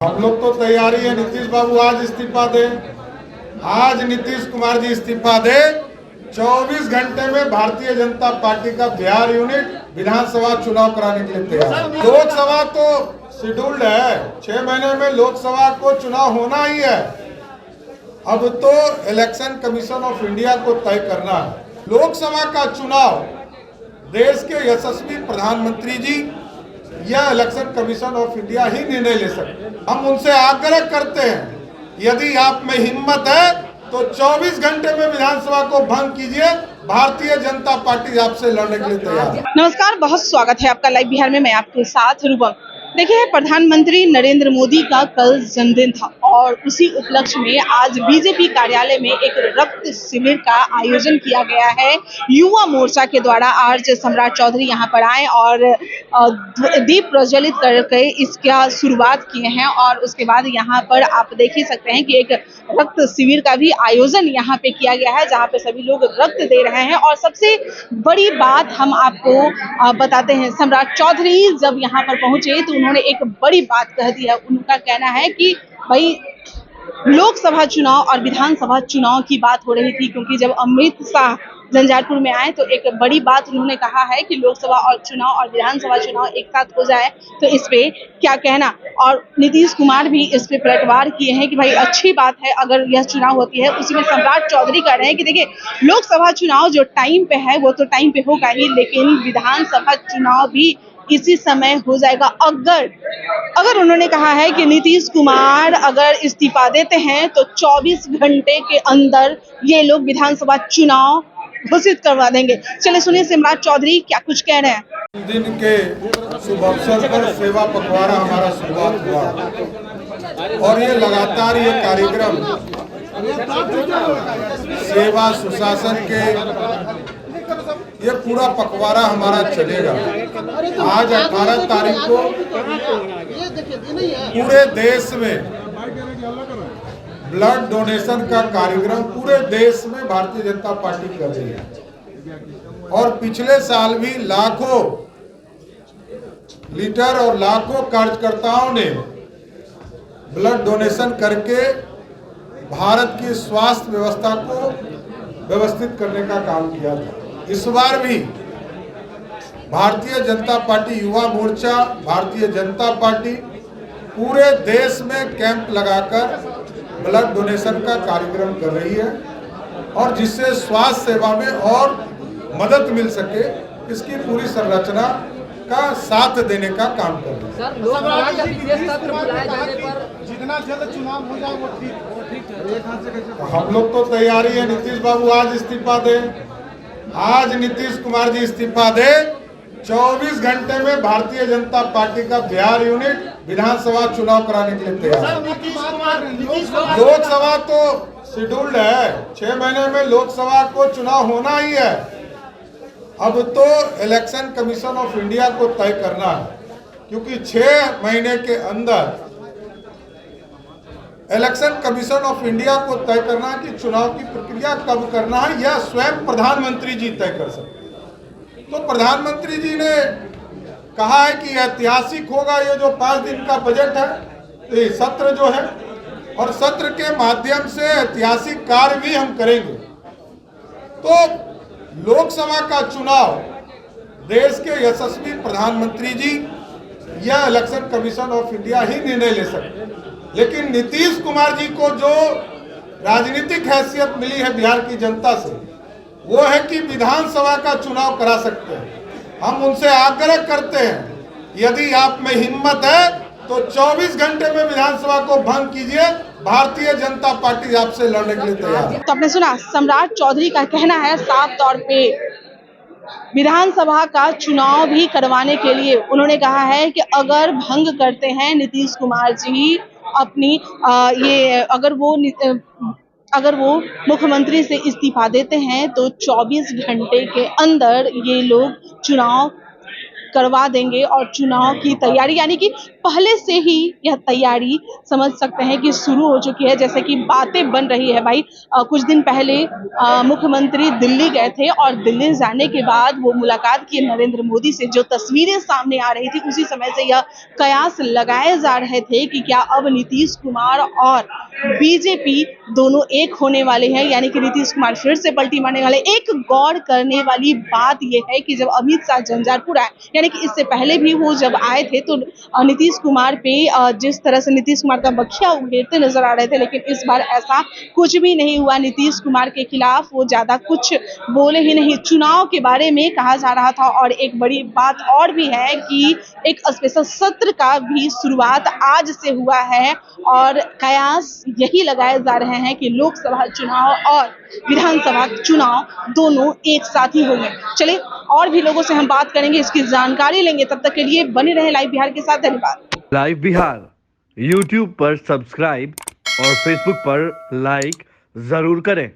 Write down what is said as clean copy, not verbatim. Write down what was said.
हम लोग तो तैयारी है। नीतीश बाबू आज इस्तीफा दे, आज नीतीश कुमार जी इस्तीफा दे, 24 घंटे में भारतीय जनता पार्टी का बिहार यूनिट विधानसभा चुनाव कराने के लिए तैयार। लोकसभा तो शेड्यूल्ड है, 6 महीने में लोकसभा को चुनाव होना ही है। अब तो इलेक्शन कमीशन ऑफ इंडिया को तय करना है। लोकसभा का चुनाव देश के यशस्वी प्रधानमंत्री जी या इलेक्शन कमीशन ऑफ इंडिया ही निर्णय ले सकते हैं। हम उनसे आग्रह करते हैं, यदि आप में हिम्मत है तो 24 घंटे में विधानसभा को भंग कीजिए। भारतीय जनता पार्टी आपसे लड़ने के लिए तैयार है। नमस्कार, बहुत स्वागत है आपका लाइव बिहार में। मैं आपके साथ रूपम। देखिए, प्रधानमंत्री नरेंद्र मोदी का कल जन्मदिन था और उसी उपलक्ष्य में आज बीजेपी कार्यालय में एक रक्त शिविर का आयोजन किया गया है युवा मोर्चा के द्वारा। आज सम्राट चौधरी यहां पर आए और दीप प्रज्वलित करके इसका शुरुआत किए हैं और उसके बाद यहां पर आप देख ही सकते हैं कि एक रक्त शिविर का भी आयोजन यहां पे किया गया है, जहां पे सभी लोग रक्त दे रहे हैं। और सबसे बड़ी बात हम आपको बताते हैं, सम्राट चौधरी जब यहां पर पहुंचे तो उन्होंने एक बड़ी बात कह दी है। उनका कहना है कि भाई, लोकसभा चुनाव और विधानसभा चुनाव की बात हो रही थी, क्योंकि जब अमित शाह झंझारपुर में आए तो एक बड़ी बात उन्होंने कहा है कि लोकसभा और चुनाव और विधानसभा चुनाव एक साथ हो जाए तो इस पे क्या कहना। और नीतीश कुमार भी इस पे पलटवार किए हैं कि भाई अच्छी बात है अगर यह चुनाव होती है। उसी में सम्राट चौधरी कह रहे हैं कि देखिए, लोकसभा चुनाव जो टाइम पे है वो तो टाइम पे होगा ही, लेकिन विधानसभा चुनाव भी इसी समय हो जाएगा। अगर उन्होंने कहा है कि नीतीश कुमार अगर इस्तीफा देते हैं तो 24 घंटे के अंदर ये लोग विधानसभा चुनाव घोषित करवा देंगे। चलिए सुनिए सम्राट चौधरी क्या कुछ कह रहे हैं। दिन के शुभ अवसर पर सेवा पखवाड़ा हमारा शुरुआत हुआ और ये लगातार ये कार्यक्रम सेवा सुशासन के ये पूरा पखवाड़ा हमारा चलेगा। आज 18 तारीख को पूरे देश में ब्लड डोनेशन का कार्यक्रम पूरे देश में भारतीय जनता पार्टी कर रही है। और पिछले साल भी लाखों लीटर और लाखों कार्यकर्ताओं ने ब्लड डोनेशन करके भारत की स्वास्थ्य व्यवस्था को व्यवस्थित करने का काम किया था। इस बार भी भारतीय जनता पार्टी युवा मोर्चा, भारतीय जनता पार्टी पूरे देश में कैंप लगाकर ब्लड डोनेशन का कार्यक्रम कर रही है और जिससे स्वास्थ्य सेवा में और मदद मिल सके, इसकी पूरी संरचना का साथ देने का काम कर रही है। सर, लोकसभा का विशेष सत्र बुलाए जाने पर जितना जल्द चुनाव हो जाए वो ठीक। हम लोग तो तैयारी है। नीतीश बाबू आज इस्तीफा दे, आज नीतीश कुमार जी इस्तीफा दे, 24 घंटे में भारतीय जनता पार्टी का बिहार यूनिट विधानसभा चुनाव कराने के लिए तैयार है। लोकसभा तो शेड्यूल्ड है, 6 महीने में लोकसभा को चुनाव होना ही है। अब तो इलेक्शन कमीशन ऑफ इंडिया को तय करना है, क्योंकि 6 महीने के अंदर इलेक्शन कमीशन ऑफ इंडिया को तय करना है कि चुनाव की प्रक्रिया कब करना है, यह स्वयं प्रधानमंत्री जी तय कर सकते हैं। तो प्रधानमंत्री जी ने कहा है कि ऐतिहासिक होगा ये जो 5 दिन का बजट है, ये सत्र जो है, और सत्र के माध्यम से ऐतिहासिक कार्य भी हम करेंगे। तो लोकसभा का चुनाव देश के यशस्वी प्रधानमंत्री जी या इलेक्शन कमीशन ऑफ इंडिया ही निर्णय ले सकते हैं। लेकिन नीतीश कुमार जी को जो राजनीतिक हैसियत मिली है बिहार की जनता से, वो है कि विधानसभा का चुनाव करा सकते हैं। हम उनसे आग्रह करते हैं, यदि आप में हिम्मत है तो 24 घंटे में विधानसभा को भंग कीजिए। भारतीय जनता पार्टी आपसे लड़ने के लिए तैयार है। तो आपने सुना, सम्राट चौधरी का कहना है साफ तौर पे विधानसभा का चुनाव भी करवाने के लिए उन्होंने कहा है कि अगर भंग करते हैं नीतीश कुमार जी अपनी अगर वो मुख्यमंत्री से इस्तीफा देते हैं तो 24 घंटे के अंदर ये लोग चुनाव करवा देंगे और चुनाव की तैयारी, यानी कि पहले से ही यह तैयारी समझ सकते हैं कि शुरू हो चुकी है। जैसे कि बातें बन रही है भाई, कुछ दिन पहले मुख्यमंत्री दिल्ली गए थे और दिल्ली जाने के बाद वो मुलाकात की नरेंद्र मोदी से। जो तस्वीरें सामने आ रही थी उसी समय से यह कयास लगाए जा रहे थे कि क्या अब नीतीश कुमार और बीजेपी दोनों एक होने वाले हैं, यानी कि नीतीश कुमार फिर से पलटी मारने वाले। एक गौर करने वाली बात यह है कि जब अमित शाह झंझारपुर आए, यानी कि इससे पहले भी वो जब आए थे तो नीतीश कुमार पे जिस तरह से नीतीश कुमार का बखिया उगेरते नजर आ रहे थे, लेकिन इस बार ऐसा कुछ भी नहीं हुआ। नीतीश कुमार के खिलाफ वो ज्यादा कुछ बोले ही नहीं। चुनाव के बारे में कहा जा रहा था और एक बड़ी बात और भी है कि एक स्पेशल सत्र का भी शुरुआत आज से हुआ है और कयास यही लगाए जा रहे हैं कि लोकसभा चुनाव और विधानसभा चुनाव दोनों एक साथ ही होंगे। चलिए और भी लोगों से हम बात करेंगे, इसकी जानकारी लेंगे। तब तक के लिए बने रहे लाइव बिहार के साथ। धन्यवाद। लाइव बिहार YouTube पर सब्सक्राइब और Facebook पर लाइक जरूर करें।